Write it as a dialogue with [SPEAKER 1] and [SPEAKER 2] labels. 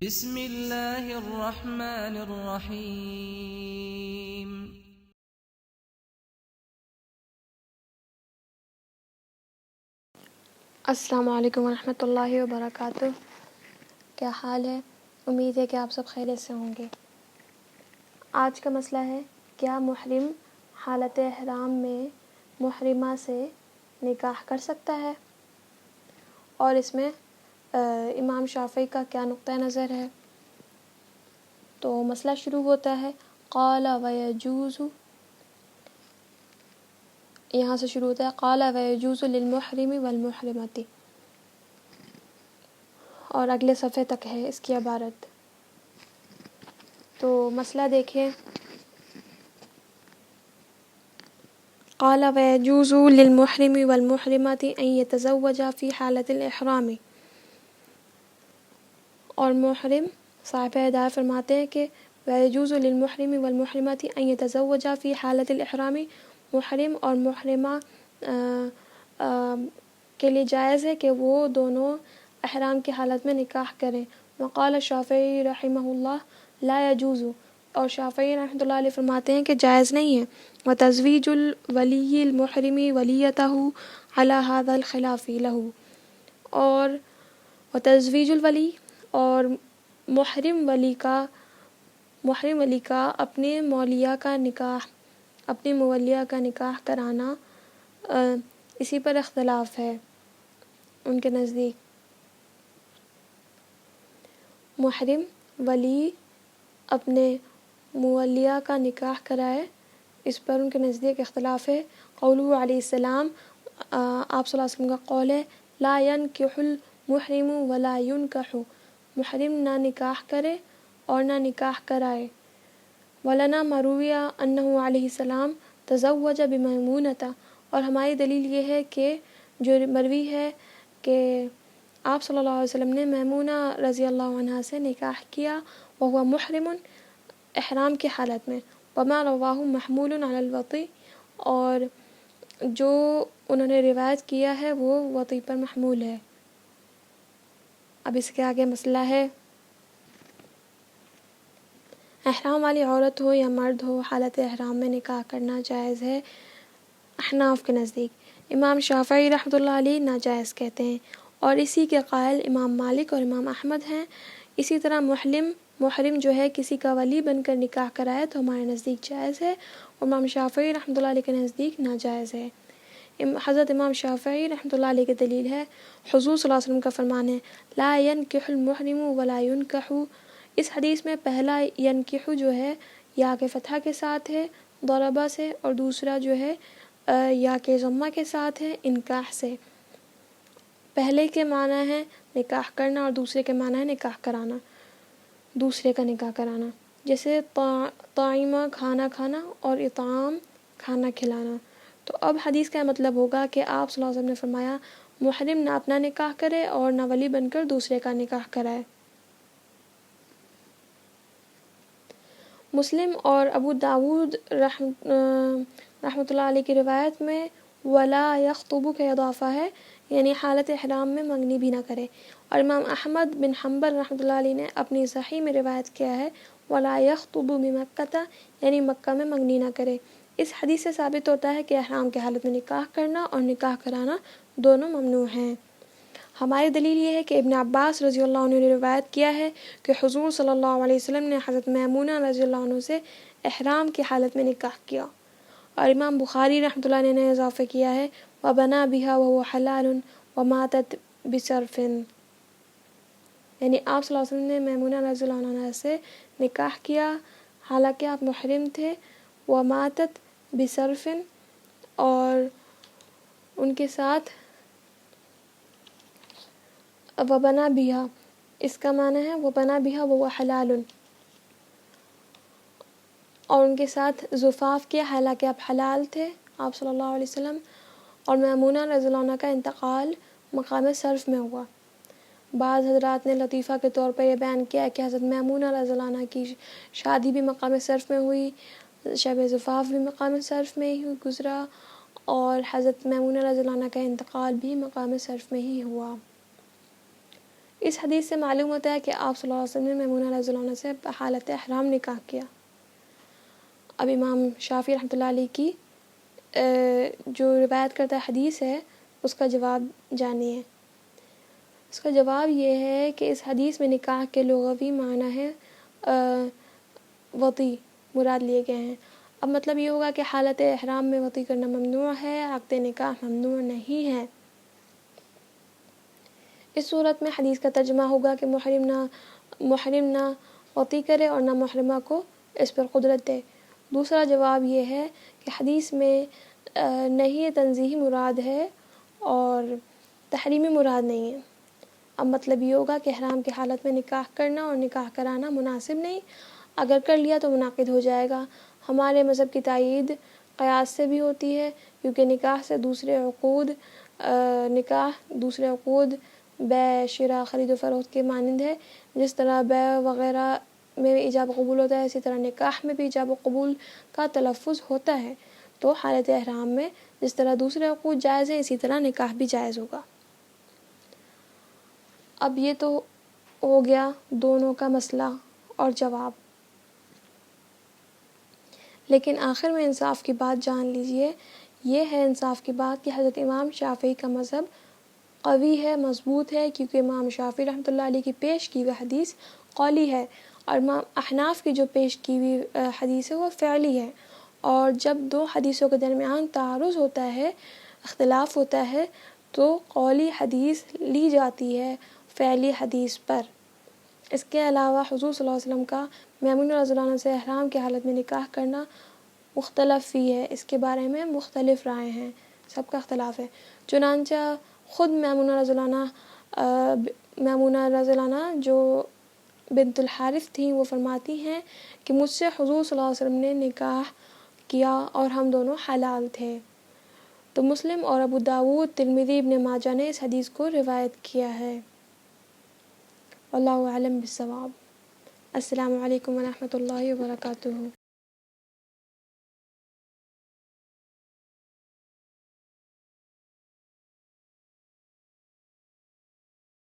[SPEAKER 1] بسم اللہ الرحمن الرحیم۔
[SPEAKER 2] السلام علیکم ورحمۃ اللہ وبرکاتہ۔ کیا حال ہے؟ امید ہے کہ آپ سب خیریت سے ہوں گے۔ آج کا مسئلہ ہے، کیا محرم حالت احرام میں محرمہ سے نکاح کر سکتا ہے؟ اور اس میں امام شافعی کا کیا نقطہ نظر ہے؟ تو مسئلہ شروع ہوتا ہے، قال ویجوز، یہاں سے شروع ہوتا ہے، قال ویجوز للمحرم والمحرمۃ، اور اگلے صفحے تک ہے اس کی عبارت۔ تو مسئلہ دیکھیں، قال ويجوز للمحرم والمحرمة أن يتزوجا في حالة الإحرام، اور محرم صاحب ہدایت فرماتے ہیں کہ ويجوز للمحرم والمحرمة أن يتزوجا في حالة الإحرام، محرم اور محرمہ کے لیے جائز ہے کہ وہ دونوں احرام کی حالت میں نکاح کریں۔ وقال الشافعی رحمہ اللہ لا يجوز، اور شافعی رحمۃ اللہ علیہ فرماتے ہیں کہ جائز نہیں ہے۔ وتزویج الولی المحرم ولیتہ علی هذا الخلاف له، اور وتزویج الولی، اور محرم ولی کا اپنے مولیہ کا نکاح کرانا اسی پر اختلاف ہے ان کے نزدیک۔ محرم ولی اپنے مولیہ کا نکاح کرائے، اس پر ان کے نزدیک اختلاف ہے۔ قولہ علیہ السلام، آپ صلی اللہ علیہ وسلم کا قول ہے، لا ينکح المحرم ولا ينکح، محرم نہ نکاح کرے اور نہ نکاح کرائے۔ ولنا مروی انہ علیہ السلام تزوج بمیمونۃ، اور ہماری دلیل یہ ہے کہ جو مروی ہے کہ آپ صلی اللہ علیہ وسلم نے میمونہ رضی اللہ عنہا سے نکاح کیا، وہو محرم، احرام کی حالت میں۔ وما رواہ محمول علی الوطی، اور جو انہوں نے روایت کیا ہے وہ وطی پر محمول ہے۔ اب اس کے آگے مسئلہ ہے، احرام والی عورت ہو یا مرد ہو، حالت احرام میں نکاح کرنا جائز ہے احناف کے نزدیک۔ امام شافعی رحمۃ اللہ علیہ ناجائز کہتے ہیں، اور اسی کے قائل امام مالک اور امام احمد ہیں۔ اسی طرح محرم جو ہے کسی کا ولی بن کر نکاح کرائے تو ہمارے نزدیک جائز ہے، اور امام شافعی رحمۃ اللہ علیہ کے نزدیک ناجائز ہے۔ حضرت امام شافعی رحمۃ اللہ علیہ کی دلیل ہے، حضور صلی اللہ علیہ وسلم کا فرمان ہے، لا ينکح المحرم ولا ينکح، اس حدیث میں پہلا ینکح جو ہے یا کے فتحہ کے ساتھ ہے ضربہ سے، اور دوسرا جو ہے یا کے ضمہ کے ساتھ ہے انکاح سے۔ پہلے کے معنی ہے نکاح کرنا، اور دوسرے کے معنی ہے نکاح کرانا، دوسرے کا نکاح کرانا، جیسے طعیمہ کھانا کھانا اور اطعام کھانا کھلانا۔ تو اب حدیث کا مطلب ہوگا کہ آپ صلی اللہ علیہ وسلم نے فرمایا محرم نہ اپنا نکاح کرے اور نہ ولی بن کر دوسرے کا نکاح کرائے۔ مسلم اور ابو داود رحمۃ اللہ علیہ کی روایت میں ولا یخطب کا اضافہ ہے، یعنی حالت احرام میں منگنی بھی نہ کرے، اور امام احمد بن حنبل رحمۃ اللہ علیہ نے اپنی صحیح میں روایت کیا ہے ولا یخطب بمکہ، یعنی مکہ میں منگنی نہ کرے۔ اس حدیث سے ثابت ہوتا ہے کہ احرام کی حالت میں نکاح کرنا اور نکاح کرانا دونوں ممنوع ہیں۔ ہماری دلیل یہ ہے کہ ابن عباس رضی اللہ عنہ نے روایت کیا ہے کہ حضور صلی اللہ علیہ وسلم نے حضرت میمونہ رضی اللہ عنہ سے احرام کی حالت میں نکاح کیا، اور امام بخاری رحمۃ اللہ علیہ نے اضافہ کیا ہے وبنا بها وهو حلال وماتت بصرف، یعنی آپ صلی اللہ علیہ وسلم نے میمونہ رضی اللہ عنہ سے نکاح کیا حالانکہ آپ محرم تھے، وماتت بصرف، اور ان کے ساتھ وبنا بها، اس کا معنی ہے وبنا بها وهو حلال، اور ان کے ساتھ زفاف کیا حالانکہ آپ حلال تھے آپ صلی اللہ علیہ وسلم۔ اور میمونہ رضی اللہ عنہ کا انتقال مقام صرف میں ہوا۔ بعض حضرات نے لطیفہ کے طور پر یہ بیان کیا کہ حضرت میمونہ رضی اللہ عنہ کی شادی بھی مقام صرف میں ہوئی، شب زفاف بھی مقام صرف میں ہی گزرا، اور حضرت میمونہ رضی اللہ عنہ کا انتقال بھی مقام صرف میں ہی ہوا۔ اس حدیث سے معلوم ہوتا ہے کہ آپ صلی اللہ علیہ وسلم نے میمونہ رضی اللہ عنہ سے بحالت احرام نکاح کیا۔ اب امام شافعی رحمۃ اللہ علیہ کی جو روایت کرتا حدیث ہے اس کا جواب جانیے۔ اس کا جواب یہ ہے کہ اس حدیث میں نکاح کے لغوی معنی ہے وطی مراد لیے گئے ہیں۔ اب مطلب یہ ہوگا کہ حالت احرام میں وطی کرنا ممنوع ہے، عقد نکاح ممنوع نہیں ہے۔ اس صورت میں حدیث کا ترجمہ ہوگا کہ محرم نہ وطی کرے اور نہ محرمہ کو اس پر قدرت دے۔ دوسرا جواب یہ ہے کہ حدیث میں نہیں تنزیہی مراد ہے اور تحریمی مراد نہیں ہے۔ اب مطلب یہ ہوگا کہ احرام کی حالت میں نکاح کرنا اور نکاح کرانا مناسب نہیں، اگر کر لیا تو منعقد ہو جائے گا۔ ہمارے مذہب کی تائید قیاس سے بھی ہوتی ہے، کیونکہ نکاح دوسرے عقود بیع، شراء، خرید و فروخت کے مانند ہے۔ جس طرح بیع وغیرہ میں ایجاب و قبول ہوتا ہے، اسی طرح نکاح میں بھی ایجاب و قبول کا تلفظ ہوتا ہے۔ تو حالت احرام میں جس طرح دوسرے عقود جائز ہیں، اسی طرح نکاح بھی جائز ہوگا۔ اب یہ تو ہو گیا دونوں کا مسئلہ اور جواب، لیکن آخر میں انصاف کی بات جان لیجئے۔ یہ ہے انصاف کی بات کہ حضرت امام شافعی کا مذہب قوی ہے، مضبوط ہے، کیونکہ امام شافعی رحمۃ اللہ علیہ کی پیش کی ہوئی حدیث قولی ہے، اور امام احناف کی جو پیش کی ہوئی حدیث ہے وہ فعلی ہے۔ اور جب دو حدیثوں کے درمیان تعارض ہوتا ہے، اختلاف ہوتا ہے، تو قولی حدیث لی جاتی ہے فعلی حدیث پر۔ اس کے علاوہ حضور صلی اللہ علیہ وسلم کا میمونہ رضی اللہ عنہ سے احرام کی حالت میں نکاح کرنا مختلف ہی ہے، اس کے بارے میں مختلف رائے ہیں، سب کا اختلاف ہے۔ چنانچہ خود میمونہ رضی اللہ عنہ جو بنت الحارث تھیں، وہ فرماتی ہیں کہ مجھ سے حضور صلی اللہ علیہ وسلم نے نکاح کیا اور ہم دونوں حلال تھے۔ تو مسلم اور ابو داؤد، ترمذی، ابن ماجہ نے اس حدیث کو روایت کیا ہے۔ واللہ اعلم بالصواب۔ السلام علیکم ورحمۃ اللہ وبرکاتہ۔